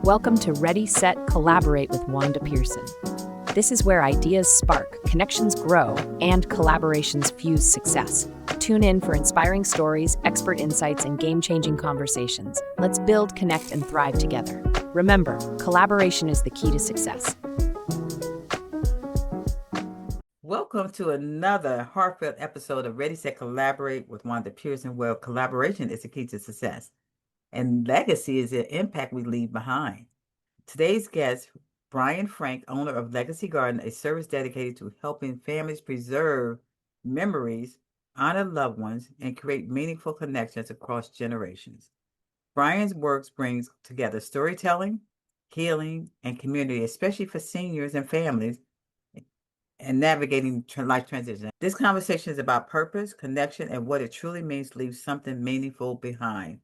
Welcome to Ready, Set, Collaborate with Wanda Pearson. This is where ideas spark, connections grow, and collaborations fuse success. Tune in for inspiring stories, expert insights, and game-changing conversations. Let's build, connect, and thrive together. Remember, collaboration is the key to success. Welcome to another heartfelt episode of Ready, Set, Collaborate with Wanda Pearson, where collaboration is the key to success and legacy is the impact we leave behind. Today's guest, Bryan Frank, owner of Legacy Garden, a service dedicated to helping families preserve memories, honor loved ones, and create meaningful connections across generations. Bryan's works brings together storytelling, healing, and community, especially for seniors and families and navigating life transition. This conversation is about purpose, connection, and what it truly means to leave something meaningful behind.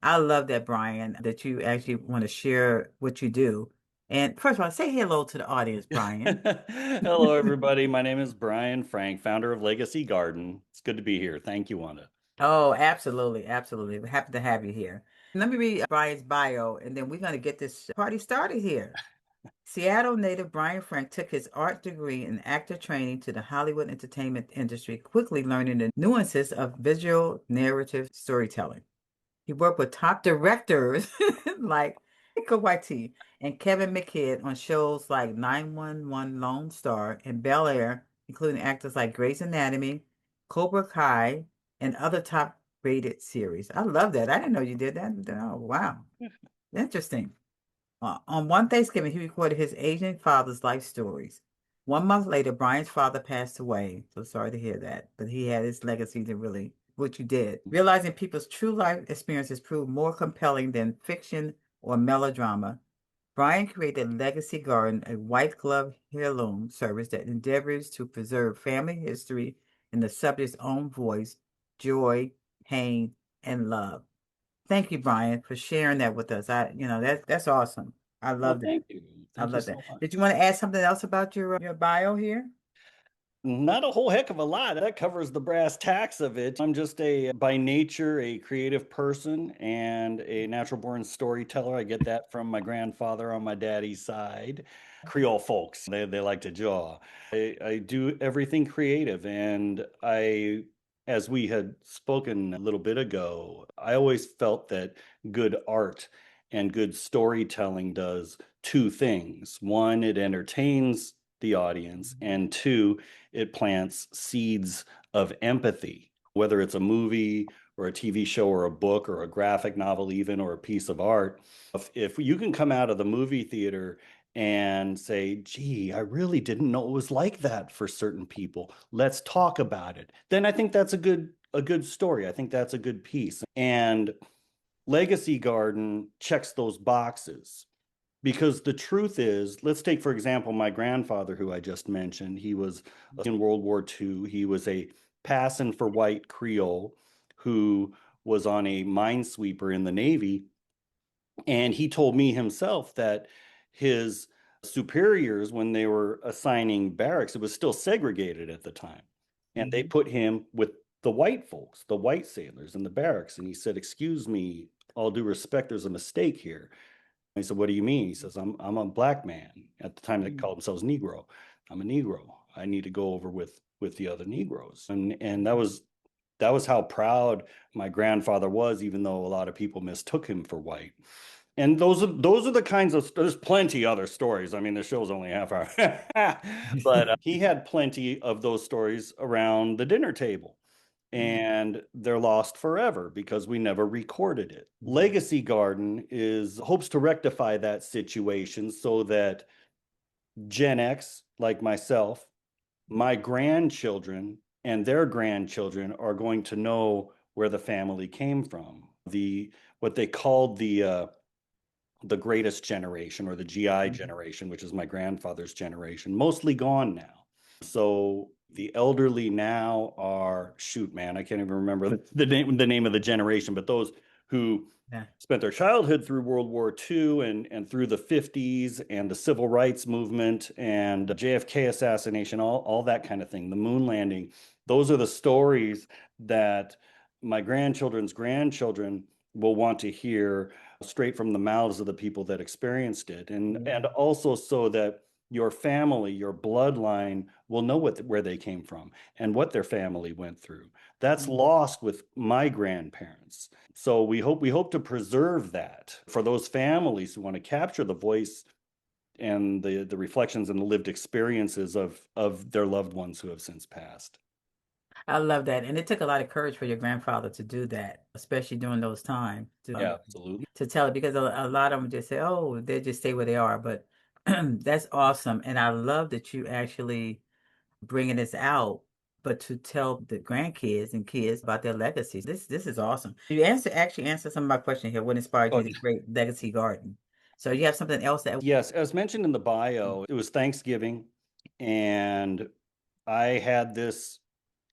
I love that, Bryan, that you actually want to share what you do. And first of all, say hello to the audience, Bryan. Hello, everybody. My name is Bryan Frank, founder of Legacy Garden. It's good to be here. Thank you, Wanda. Oh, absolutely, absolutely. We're happy to have you here. Let me read Bryan's bio, and then we're going to get this party started here. Seattle native Bryan Frank took his art degree and actor training to the Hollywood entertainment industry, quickly learning the nuances of visual narrative storytelling. He worked with top directors like Taika Waititi and Kevin McKidd on shows like 911 Lone Star and Bel Air, including actors like Grey's Anatomy, Cobra Kai, and other top-rated series. I love that. I didn't know you did that. Oh, wow. Interesting. On one Thanksgiving, he recorded his aging father's life stories. 1 month later, Bryan's father passed away. So sorry to hear that. But he had his legacy to really what you did. Realizing people's true life experiences proved more compelling than fiction or melodrama. Bryan created Legacy Garden, a white glove heirloom service that endeavors to preserve family history in the subject's own voice, joy, pain, and love. Thank you, Bryan, for sharing that with us. That's awesome. I Well, love that. thank you. I Thank you love that. so much. Did you want to add something else about your bio here? Not a whole heck of a lot. That covers the brass tacks of it. I'm just by nature, a creative person and a natural born storyteller. I get that from my grandfather on my daddy's side. Creole folks, they like to jaw. I do everything creative. And as we had spoken a little bit ago, I always felt that good art and good storytelling does two things. One, it entertains the audience, and two, it plants seeds of empathy, whether it's a movie or a TV show or a book or a graphic novel, even, or a piece of art. If you can come out of the movie theater and say, gee, I really didn't know it was like that for certain people. Let's talk about it. Then I think that's a good story. I think that's a good piece. And Legacy Garden checks those boxes. Because the truth is, let's take, for example, my grandfather, who I just mentioned. He was in World War II. He was a passing for white Creole who was on a minesweeper in the Navy. And he told me himself that his superiors, when they were assigning barracks, it was still segregated at the time. And they put him with the white folks, the white sailors in the barracks. And he said, excuse me, all due respect, there's a mistake here. I said, what do you mean? He says, I'm a black man. At the time, they called themselves Negro. I'm a Negro. I need to go over with the other Negroes. And that was how proud my grandfather was, even though a lot of people mistook him for white. And those are the kinds of, there's plenty other stories. I mean, the show's only half hour, but he had plenty of those stories around the dinner table. And they're lost forever because we never recorded it. Legacy Garden hopes to rectify that situation so that Gen X, like myself, my grandchildren and their grandchildren are going to know where the family came from. What they called the greatest generation, or the GI generation, which is my grandfather's generation, mostly gone now. So the elderly now are, shoot, man, I can't even remember the name of the generation, but those who spent their childhood through World War II and through the 50s and the civil rights movement and the JFK assassination, all that kind of thing, the moon landing. Those are the stories that my grandchildren's grandchildren will want to hear, straight from the mouths of the people that experienced it. And also so that your family, your bloodline will know where they came from and what their family went through. That's lost with my grandparents. So we hope to preserve that for those families who want to capture the voice and the reflections and the lived experiences of their loved ones who have since passed. I love that. And it took a lot of courage for your grandfather to do that, especially during those times Yeah, absolutely. to tell it because a lot of them just say, oh, they just stay where they are. But that's awesome. And I love that you actually bringing this out, but to tell the grandkids and kids about their legacies. This is awesome. You actually answer some of my question here. What inspired you Oh, to create Legacy Garden? So you have something else that yes, as mentioned in the bio, it was Thanksgiving, and I had this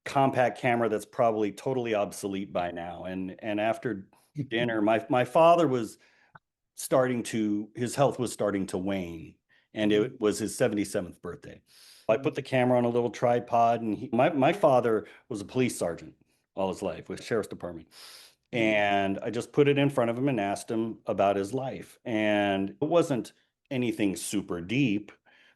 compact camera that's probably totally obsolete by now. And after dinner, my father was his health was starting to wane, and it was his 77th birthday. I put the camera on a little tripod, and my father was a police sergeant all his life with sheriff's department. And I just put it in front of him and asked him about his life. And it wasn't anything super deep,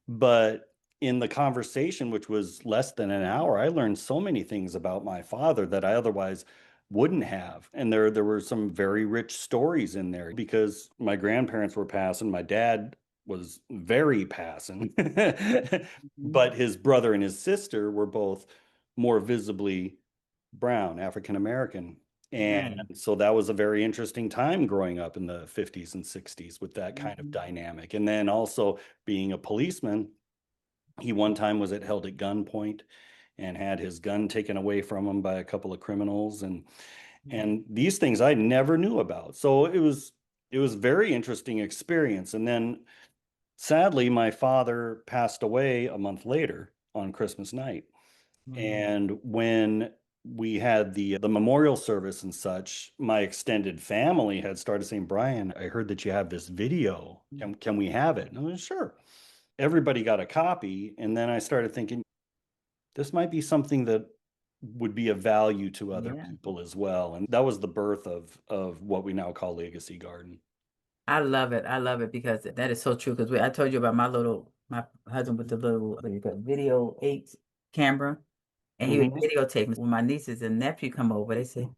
but in the conversation, which was less than an hour, I learned so many things about my father that I otherwise wouldn't have. And there were some very rich stories in there because my grandparents were passing. My dad was very passing, but his brother and his sister were both more visibly brown, African American. And yeah. so that was a very interesting time growing up in the 50s and 60s with that kind of dynamic. And then also being a policeman, he one time was held at gunpoint and had his gun taken away from him by a couple of criminals. And these things I never knew about. So it was very interesting experience. And then sadly, my father passed away a month later on Christmas night. And when we had the memorial service and such, my extended family had started saying, Bryan, I heard that you have this video. Can we have it? And I was sure. Everybody got a copy. And then I started thinking, this might be something that would be of value to other Yeah. people as well. And that was the birth of what we now call Legacy Garden. I love it. I love it because that is so true. Because I told you about my husband with the little what do you call it, video 8 camera, and he would Mhm. videotape. When my nieces and nephew come over, they say,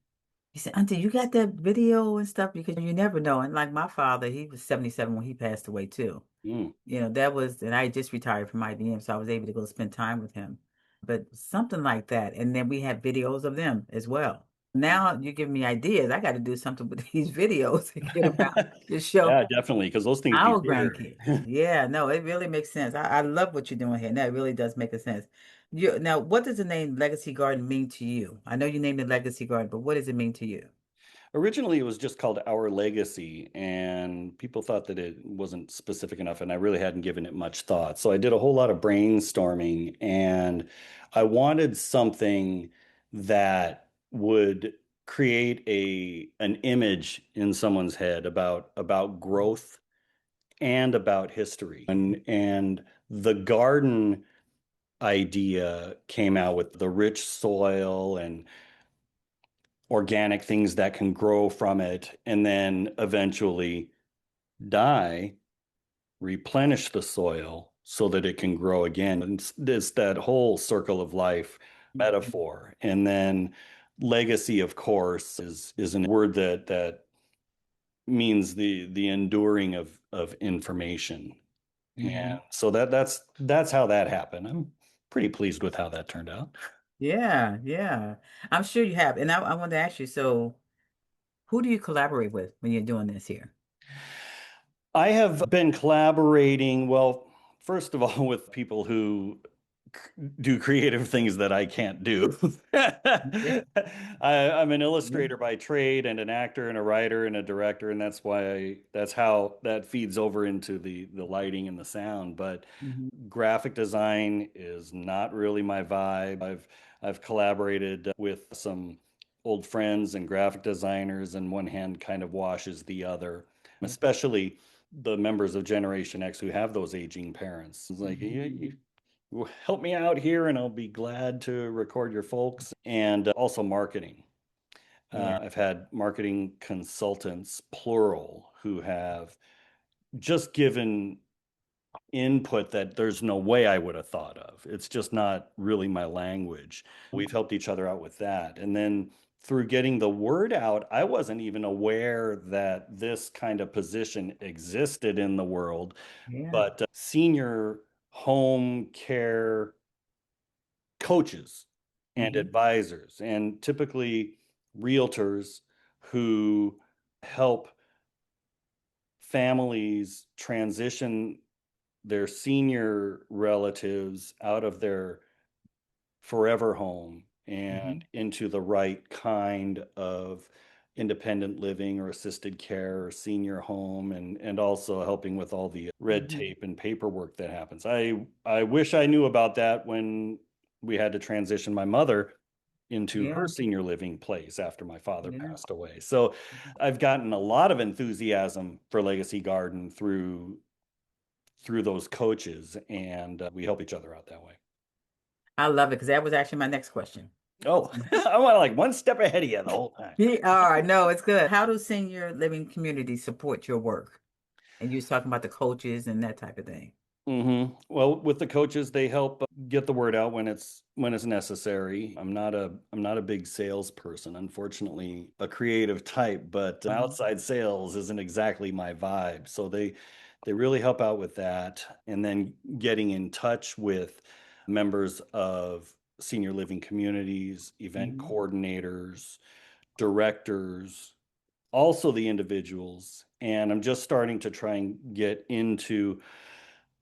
he said, Auntie, you got that video and stuff because you never know. And like my father, he was 77 when he passed away too. Mm. That was, and I just retired from IBM, so I was able to go spend time with him. But something like that. And then we have videos of them as well. Now you're giving me ideas. I got to do something with these videos and get them out to show Yeah, definitely, because those things our disappear. grandkids. Yeah, no, it really makes sense. I love what you're doing here. That really does make a sense. Now, what does the name Legacy Garden mean to you? I know you named it Legacy Garden, but what does it mean to you? Originally, it was just called Our Legacy, and people thought that it wasn't specific enough, and I really hadn't given it much thought. So I did a whole lot of brainstorming, and I wanted something that would create an image in someone's head about growth and about history. And the garden idea came out with the rich soil and organic things that can grow from it and then eventually die, replenish the soil so that it can grow again. And it's that whole circle of life metaphor. And then legacy, of course, is a word that means the enduring of information. Mhm. And so that's how that happened. I'm pretty pleased with how that turned out. Yeah, yeah. I'm sure you have. And I want to ask you, so who do you collaborate with when you're doing this here? I have been collaborating, well, first of all, with people who do creative things that I can't do. Yeah. I'm an Yeah. illustrator by trade and an actor and a writer and a director, and that's how that feeds over into the lighting and the sound. But Mhm. graphic design is not really my vibe. I've collaborated with some old friends and graphic designers, and one hand kind of washes the other, especially the members of Generation X who have those aging parents. It's like, you help me out here and I'll be glad to record your folks. And also marketing. Yeah. I've had marketing consultants, plural, who have just given input that there's no way I would have thought of. It's just not really my language. We've helped each other out with that. And then through getting the word out, I wasn't even aware that this kind of position existed in the world, Yeah. but senior home care coaches and Hmm. advisors, and typically realtors who help families transition their senior relatives out of their forever home Hmm. and into the right kind of independent living or assisted care or senior home, and also helping with all the red Hmm. tape and paperwork that happens. I wish I knew about that when we had to transition my mother into her Yeah. senior living place after my father Yeah. passed away. So I've gotten a lot of enthusiasm for Legacy Garden through those coaches, and we help each other out that way. I love it because that was actually my next question. Oh, I want like one step ahead of you the whole time. Yeah, all right, no, it's good. How do senior living communities support your work? And you was talking about the coaches and that type of thing. Well, with the coaches, they help get the word out when it's necessary. I'm not a big salesperson, unfortunately, a creative type, but Mhm. outside sales isn't exactly my vibe. So they really help out with that, and then getting in touch with members of senior living communities, event Mhm. coordinators, directors, also the individuals. And I'm just starting to try and get into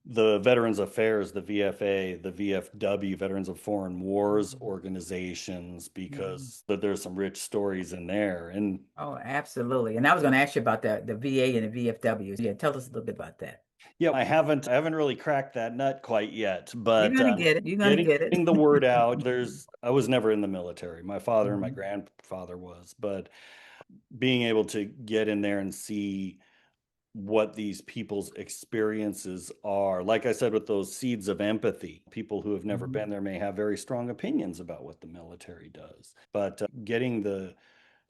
the Veterans Affairs, the VFA, the VFW, Veterans of Foreign Wars Mhm. organizations, Mhm. because there's some rich stories in there. And Oh, absolutely. And I was going to ask you about the VA and the VFWs. Yeah, tell us a little bit about that. yeah, I haven't really cracked that nut quite yet, You're but going to get it. You're going to getting get the it. word out. I was never in the military. My father and my Mhm. grandfather was, but being able to get in there and see what these people's experiences are. Like I said, with those seeds of empathy, people who have never Mhm. been there may have very strong opinions about what the military does. But getting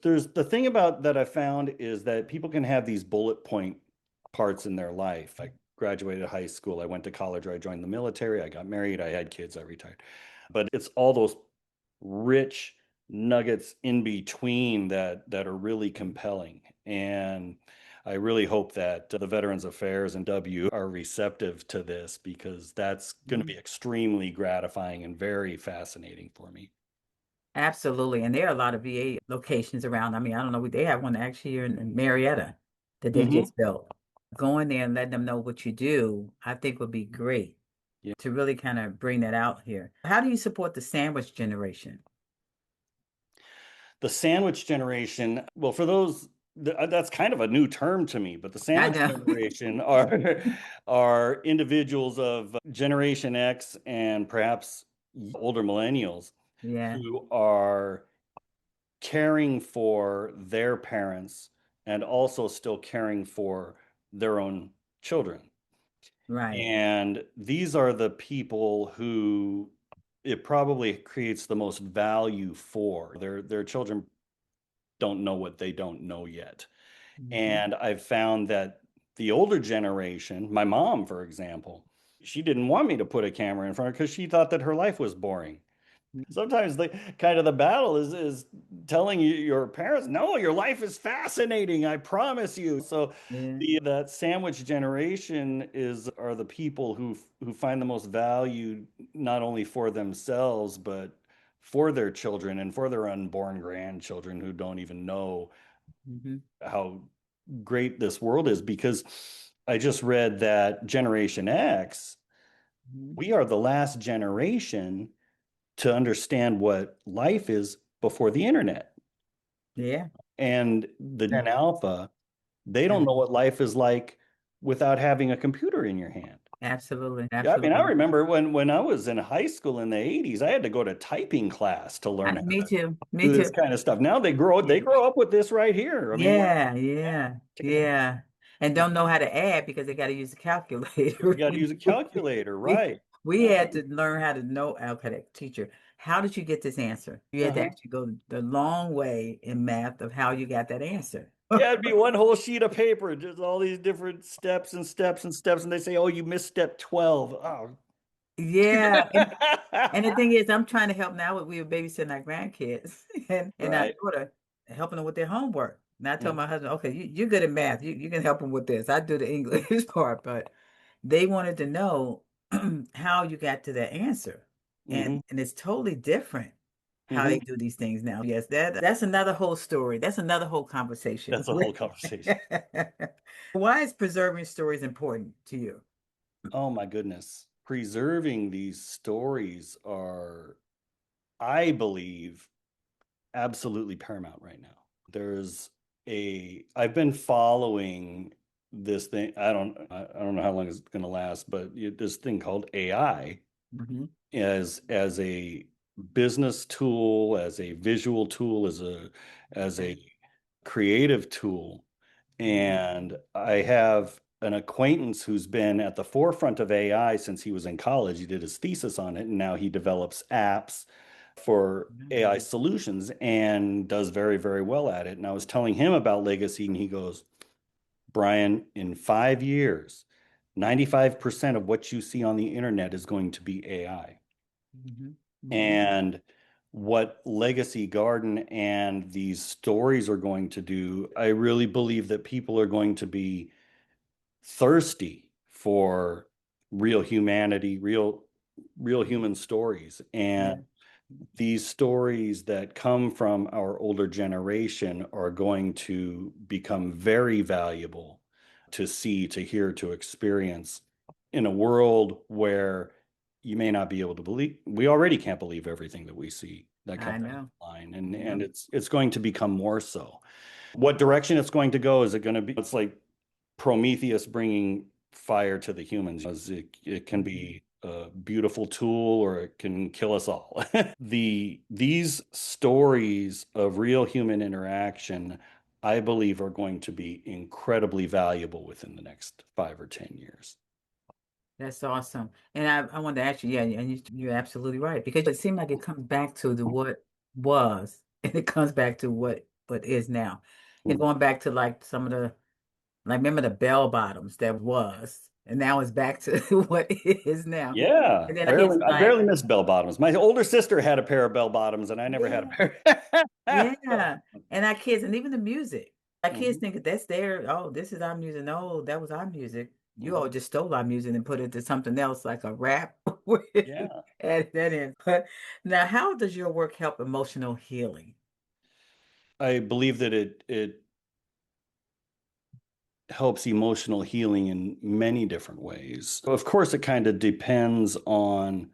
there's the thing about that I found is that people can have these bullet point parts in their life. I graduated high school, I went to college, or I joined the military, I got married, I had kids, I retired. But it's all those rich nuggets in between that are really compelling. And I really hope that the Veterans Affairs and W are receptive to this, because that's going to Mhm. be extremely gratifying and very fascinating for me. Absolutely. And there are a lot of VA locations around. I mean, I don't know. They have one actually here in Marietta that they Hmm. just built. Going there and letting them know what you do, I think would be great Yeah. to really kind of bring that out here. How do you support the sandwich generation? The sandwich generation, well, for those, that's kind of a new term to me, but the I sandwich know. generation are individuals of Generation X and perhaps older millennials Yeah, who are caring for their parents and also still caring for their own children. right. And these are the people who it probably creates the most value for. Their children don't know what they don't know yet. Hmm. And I've found that the older generation, my mom, for example, she didn't want me to put a camera in front of her because she thought that her life was boring. Sometimes the kind of the battle is telling your parents, no, your life is fascinating, I promise you. So Yeah. that sandwich generation are the people who find the most value not only for themselves but for their children and for their unborn grandchildren who don't even know Hmm. how great this world is. Because I just read that Generation X, Hmm. we are the last generation to understand what life is before the internet. Yeah. And the Gen Alpha, they don't Mhm. know what life is like without having a computer in your hand. Absolutely. Yeah, I mean, I Absolutely. remember when I was in high school in the 80s, I had to go to typing class to learn how Me to too. Me do this too. kind of stuff. Now they Yeah. grow up with this right here. I mean, Yeah. yeah, Yeah. Yeah. And don't know how to add because they got to use a calculator. you got to use a calculator, We right? we Yeah, had to learn how to know, okay, that teacher, how did you get this answer? You had to Uh-huh. actually go the long way in math of how you got that answer. Yeah, it'd be one whole sheet of paper, just all these different steps and steps and steps. And they say, oh, you missed step 12. Oh. Yeah. And the thing is, I'm trying to help now. We were babysitting our grandkids and our Right. daughter, helping them with their homework. And I Yeah. told my husband, okay, you're good at math. You can help them with this. I do the English part, but they wanted to know how you got to that answer. Hmm. And it's totally different how Hmm. they do these things now. Yes, that's another whole story. That's another whole conversation. That's a whole conversation. Why is preserving stories important to you? Oh my goodness. Preserving these stories are, I believe, absolutely paramount right now. I've been following this thing. I don't know how long it's going to last, but this thing called AI Hmm. as a business tool, as a visual tool, as a creative tool. And I have an acquaintance who's been at the forefront of AI since he was in college. He did his thesis on it, and now he develops apps for AI solutions and does very, very well at it. And I was telling him about legacy, and he goes, Bryan, in 5 years, 95% of what you see on the internet is going to be AI. Hmm. Hmm. And what Legacy Garden and these stories are going to do, I really believe that people are going to be thirsty for real humanity, real human stories. And Yeah, these stories that come from our older generation are going to become very valuable to see, to hear, to experience in a world where you may not be able to believe. We already can't believe everything that we see that I comes know. online, I and know. it's going to become more so. What direction it's going to go? Is it going to be? It's like Prometheus bringing fire to the humans. It can Mhm. be a beautiful tool or it can kill us all. These stories of real human interaction, I believe, are going to be incredibly valuable within the next 5 or 10 years. That's awesome. And I wanted to ask you, yeah, and you're absolutely right because it seemed like it comes back to the what was, and it comes back to what is now. And Mm. going back to like some of the like remember the bell bottoms that was, and now it's back to what is now. Yeah, And then kids I like, barely miss bell bottoms. My older sister had a pair of bell bottoms, and I never had a yeah, pair. yeah. And our kids, and even the music. Our kids Mhm. think that that's their, oh, this is our music. No, that was our music. You all Mhm. just stole our music and put it to something else like a rap. Yeah. Add that in. But now, how does your work help emotional healing? I believe that it helps emotional healing in many different ways. Of course, it kind of depends on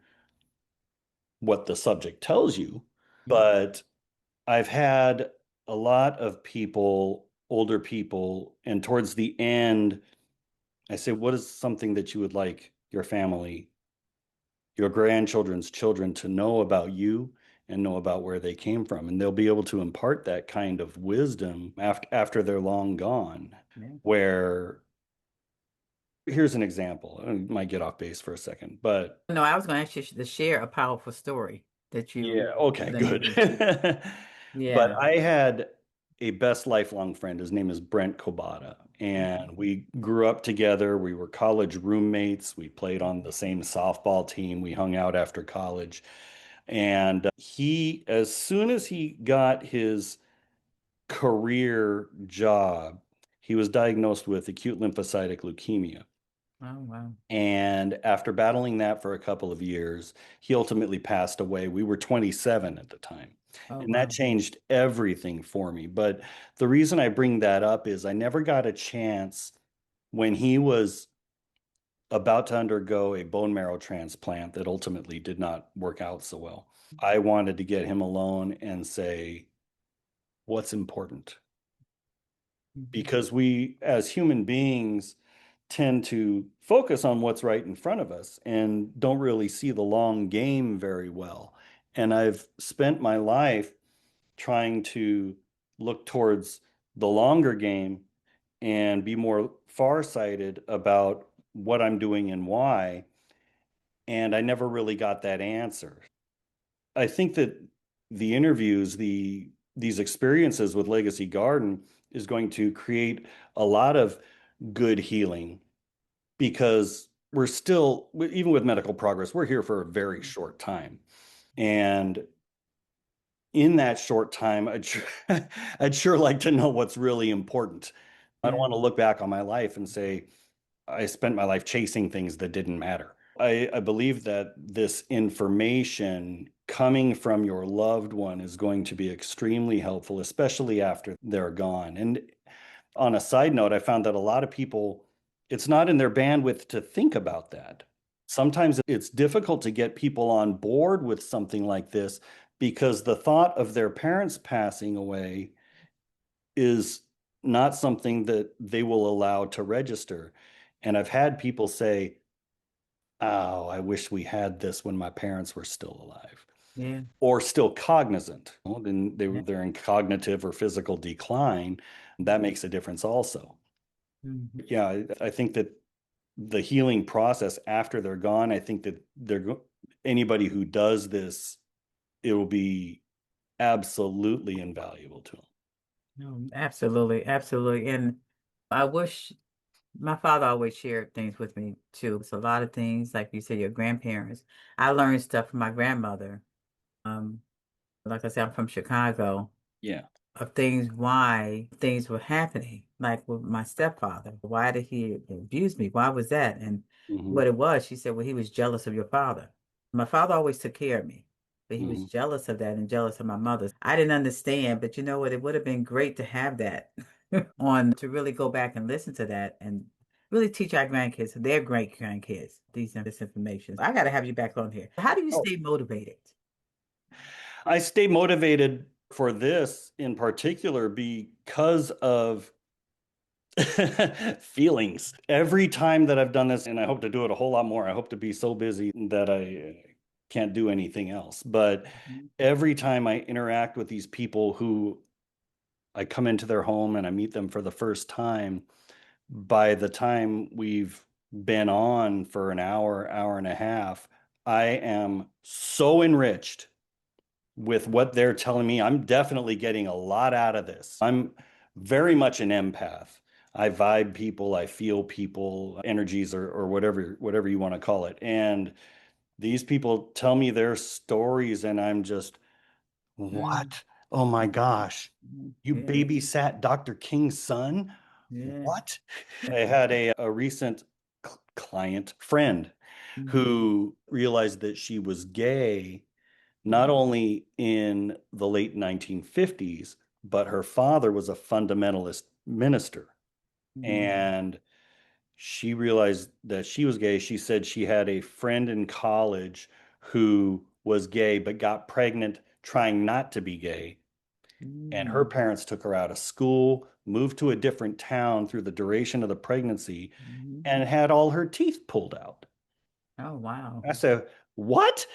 what the subject tells you, but I've had a lot of people, older people, and towards the end, I say, what is something that you would like your family, your grandchildren's children to know about you and know about where they came from? And they'll be able to impart that kind of wisdom after they're long gone, Yeah. where here's an example. I might get off base for a second, but No, I was going to ask you to share a powerful story that yeah, you okay, done good. with this. But Yeah. I had a best lifelong friend. His name is Brent Kobata, and we grew up together. We were college roommates. We played on the same softball team. We hung out after college. And as soon as he got his career job, he was diagnosed with acute lymphocytic leukemia. Oh, wow. And after battling that for a couple of years, he ultimately passed away. We were 27 at the time. Oh, And that wow. changed everything for me. But the reason I bring that up is I never got a chance when he was about to undergo a bone marrow transplant that ultimately did not work out so well. I wanted to get him alone and say, what's important? Mhm. Because we, as human beings, tend to focus on what's right in front of us and don't really see the long game very well. And I've spent my life trying to look towards the longer game and be more farsighted about what I'm doing and why. And I never really got that answer. I think that the interviews, these experiences with Legacy Garden is going to create a lot of good healing because we're still, even with medical progress, we're here for a very short time. And in that short time, I'd sure like to know what's really important. I don't Yeah. want to look back on my life and say, I spent my life chasing things that didn't matter. I believe that this information coming from your loved one is going to be extremely helpful, especially after they're gone. And on a side note, I found that a lot of people, it's not in their bandwidth to think about that. Sometimes it's difficult to get people on board with something like this because the thought of their parents passing away is not something that they will allow to register. And I've had people say, oh, I wish we had this when my parents were still alive Yeah. or still cognizant. Well, then Yeah. they're in cognitive or physical decline. That makes a difference also. Mhm. Yeah, I think that the healing process after they're gone, I think that anybody who does this, it will be absolutely invaluable to them. No, absolutely, absolutely. And I wish my father always shared things with me too. It's a lot of things, like you said, your grandparents. I learned stuff from my grandmother. Um, like I said, I'm from Chicago. Yeah. Of things why things were happening, like with my stepfather. Why did he abuse me? Why was that? And Hmm. what it was, she said, well, he was jealous of your father. My father always took care of me, but he was Hmm. jealous of that and jealous of my mother. I didn't understand, but you know what? It would have been great to have that on to really go back and listen to that and really teach our grandkids, their great grandkids, this information. I got to have you back on here. How do you Oh, stay motivated? I stay motivated for this in particular because of feelings. Every time that I've done this, and I hope to do it a whole lot more, I hope to be so busy that I can't do anything else. But Mhm. every time I interact with these people who I come into their home and I meet them for the first time, by the time we've been on for an hour, hour and a half, I am so enriched with what they're telling me. I'm definitely getting a lot out of this. I'm very much an empath. I vibe people, I feel people, energies or whatever you want to call it. And these people tell me their stories and I'm just, Mm. what? Oh my gosh. Mhm. You Yeah, babysat Dr. King's son? yeah. What? I had a recent client friend Mhm. who realized that she was gay not Mhm. only in the late 1950s, but her father was a fundamentalist minister. Mhm. And she realized that she was gay. She said she had a friend in college who was gay, but got pregnant trying not to be gay. And her Mhm. parents took her out of school, moved to a different town through the duration of the pregnancy, Mhm. and had all her teeth pulled out. Oh, wow. I said, what?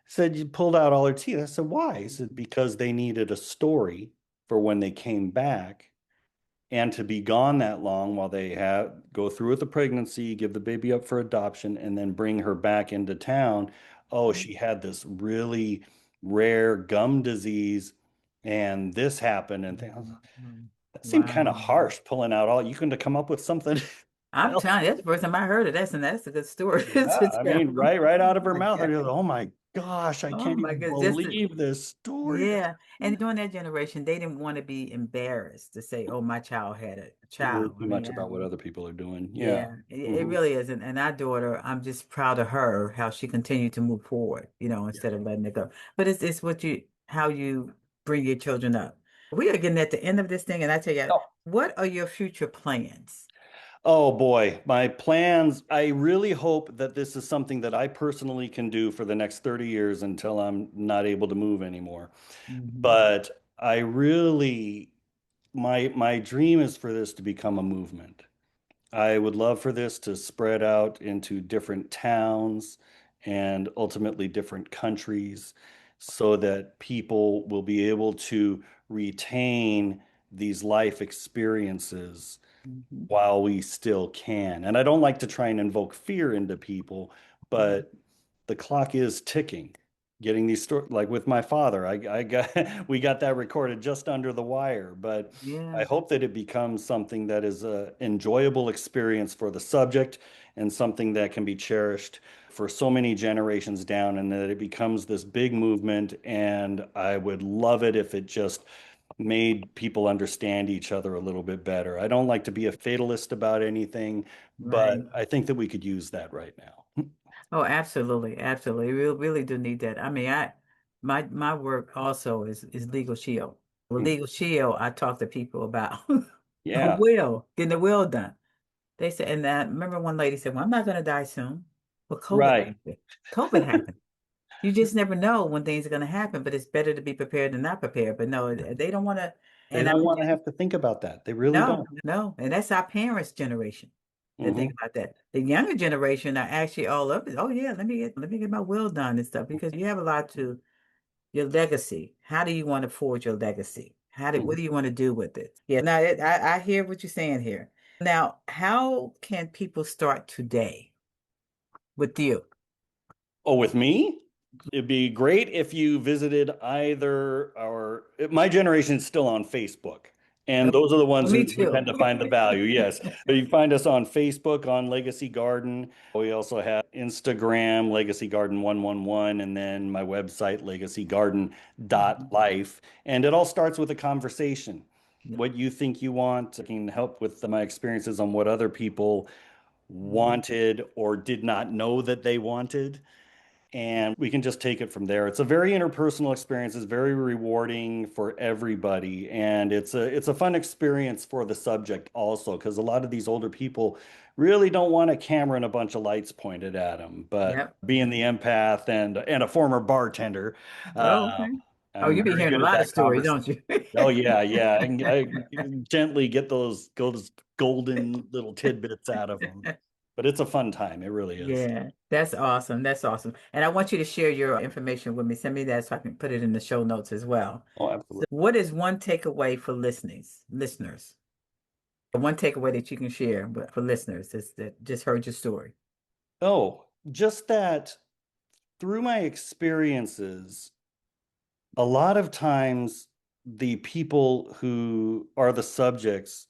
Said you pulled out all her teeth. I said, why? He said, because they needed a story for when they came back and to be gone that long while they have go through with the pregnancy, give the baby up for adoption, and then bring her back into town. Oh, she had this really rare gum disease, and this happened, and things. Mhm. That seemed kind of Wow. harsh, pulling out all. You couldn't have come up with something I'm else. telling you, that's the first time I heard of that, and that's a good story Yeah, to I tell. mean, right out of Oh her my mouth. I God. go, oh my gosh, I Oh can't my even goodness. believe this story. Yeah. And during that generation, they didn't want to be embarrassed to say, oh, my child had a Worry child. I too much about what mean, other people are doing. Yeah. yeah, it Hmm. really is. And our daughter, I'm just proud of her, how she continued to move forward, Yeah. instead of letting it go. But it's how you bring your children up. We are getting at the end of this thing, and I tell you, Oh, what are your future plans? oh boy, my plans. I really hope that this is something that I personally can do for the next 30 years until I'm not able to move anymore. Hmm. But I really, my dream is for this to become a movement. I would love for this to spread out into different towns and ultimately different countries so that people will be able to retain these life experiences Hmm. while we still can. And I don't like to try and invoke fear into people, but the clock is ticking. getting these stories, like with my father, I got we got that recorded just under the wire, but Yeah, I hope that it becomes something that is a enjoyable experience for the subject and something that can be cherished for so many generations down, and that it becomes this big movement. And I would love it if it just made people understand each other a little bit better. I don't like to be a fatalist about anything, but right. I think that we could use that right now. Oh, absolutely, absolutely. We really do need that. I mean, my work also is legal shield. With legal shield, I talk to people about a Yeah, will, getting the will done. They said, and I remember one lady said, "Well, I'm not going to die soon." Well, COVID right. happened. COVID happened. You just never know when things are going to happen, but it's better to be prepared than not prepared. But no, they don't want to. They And I don't want want you to have to think about that. They really no, don't. no. And that's our parents' generation that think Hmm. about that. The younger generation are actually all up. Oh yeah, let me get my will done and stuff because you have a lot to your legacy. How do you want to forge your legacy? What do you want to do with it? Yeah, now I hear what you're saying here. Now, how can people start today with you? Oh, with me? It'd be great if you visited either our, my generation is still on Facebook. And Oh, those are the well, ones me who too. tend to find the value. Yes. But you can find us on Facebook on Legacy Garden. We also have Instagram, Legacy Garden 111, and then my website, legacygarden.life. And it all starts with a conversation. Yeah. What you think you want. I can help with my experiences on what other people Mhm. wanted or did not know that they wanted. And we can just take it from there. It's a very interpersonal experience. It's very rewarding for everybody. And it's a fun experience for the subject also, because a lot of these older people really don't want a camera and a bunch of lights pointed at them. But Yep. being the empath and a former bartender, Oh, uh, okay. Oh, I'm you be very hearing a good at lot of that stories, conversation. don't you? Oh yeah, yeah. I gently get those golden little tidbits out of them. But it's a fun time. It really is. Yeah, that's awesome. That's awesome. And I want you to share your information with me. Send me that so I can put it in the show notes as well. Oh, So absolutely. what is one takeaway for listeners? One takeaway that you can share for listeners is that just heard your story. Oh, just that through my experiences, a lot of times the people who are the subjects,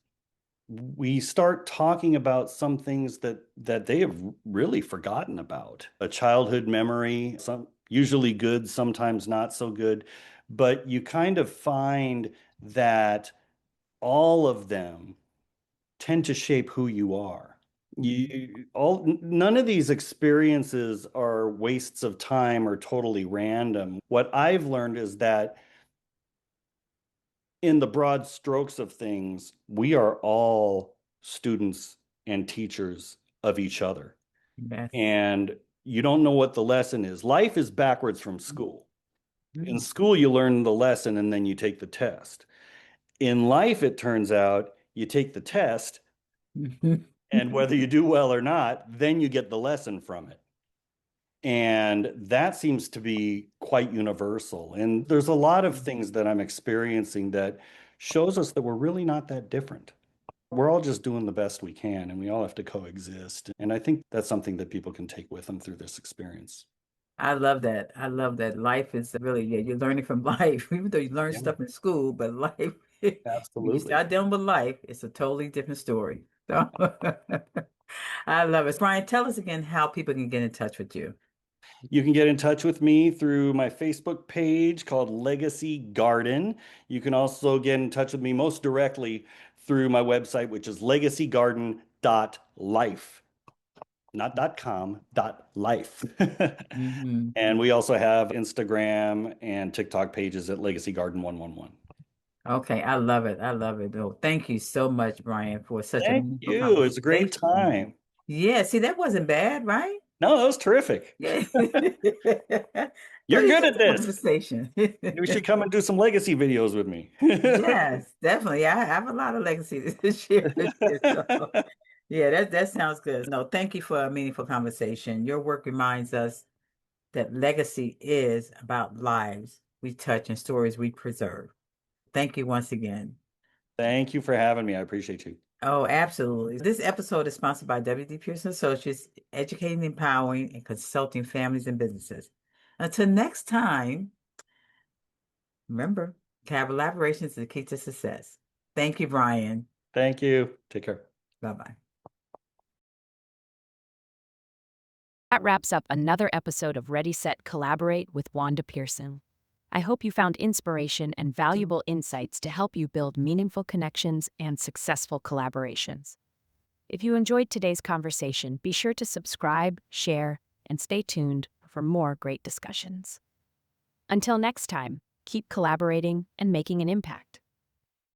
we start talking about some things that they have really forgotten about. A childhood memory, some usually good, sometimes not so good, but you kind of find that all of them tend to shape who you are. None of these experiences are wastes of time or totally random. What I've learned is that in the broad strokes of things, we are all students and teachers of each other. Yes. And you don't know what the lesson is. Life is backwards from school. In Mm. school, you learn the lesson and then you take the test. In life, it turns out you take the test, and whether you do well or not, then you get the lesson from it. And that seems to be quite universal. And there's a lot of things that I'm experiencing that shows us that we're really not that different. We're all just doing the best we can, and we all have to coexist. And I think that's something that people can take with them through this experience. I love that. I love that. Life is really, yeah, you're learning from life, even though you learn Yeah, stuff in school, but life, when you absolutely. start dealing with life, it's a totally different story. So I love it. Brian, tell us again how people can get in touch with you. You can get in touch with me through my Facebook page called Legacy Garden. You can also get in touch with me most directly through my website, which is legacygarden.life, not .com, .life. Hmm. And we also have Instagram and TikTok pages at Legacy Garden 111. Okay, I love it. I love it. Oh, thank you so much, Brian, for such a Thank meaningful you. It's a great conversation. time. Yeah, see, that wasn't bad, right? No, that was terrific. Yeah. You're It's good just at a this. conversation. You should come and do some legacy videos with me. Yes, definitely. I have a lot of legacy to share with you. So, yeah, that sounds good. No, thank you for a meaningful conversation. Your work reminds us that legacy is about lives we touch and stories we preserve. Thank you once again. Thank you for having me. I appreciate you. Oh, absolutely. This episode is sponsored by W.D. Pearson Associates, educating, empowering, and consulting families and businesses. Until next time, remember, collaboration is the key to success. Thank you, Bryan. Thank you. Take care. Bye-bye. That wraps up another episode of Ready, Set, Collaborate with Wanda Pearson. I hope you found inspiration and valuable insights to help you build meaningful connections and successful collaborations. If you enjoyed today's conversation, be sure to subscribe, share, and stay tuned for more great discussions. Until next time, keep collaborating and making an impact.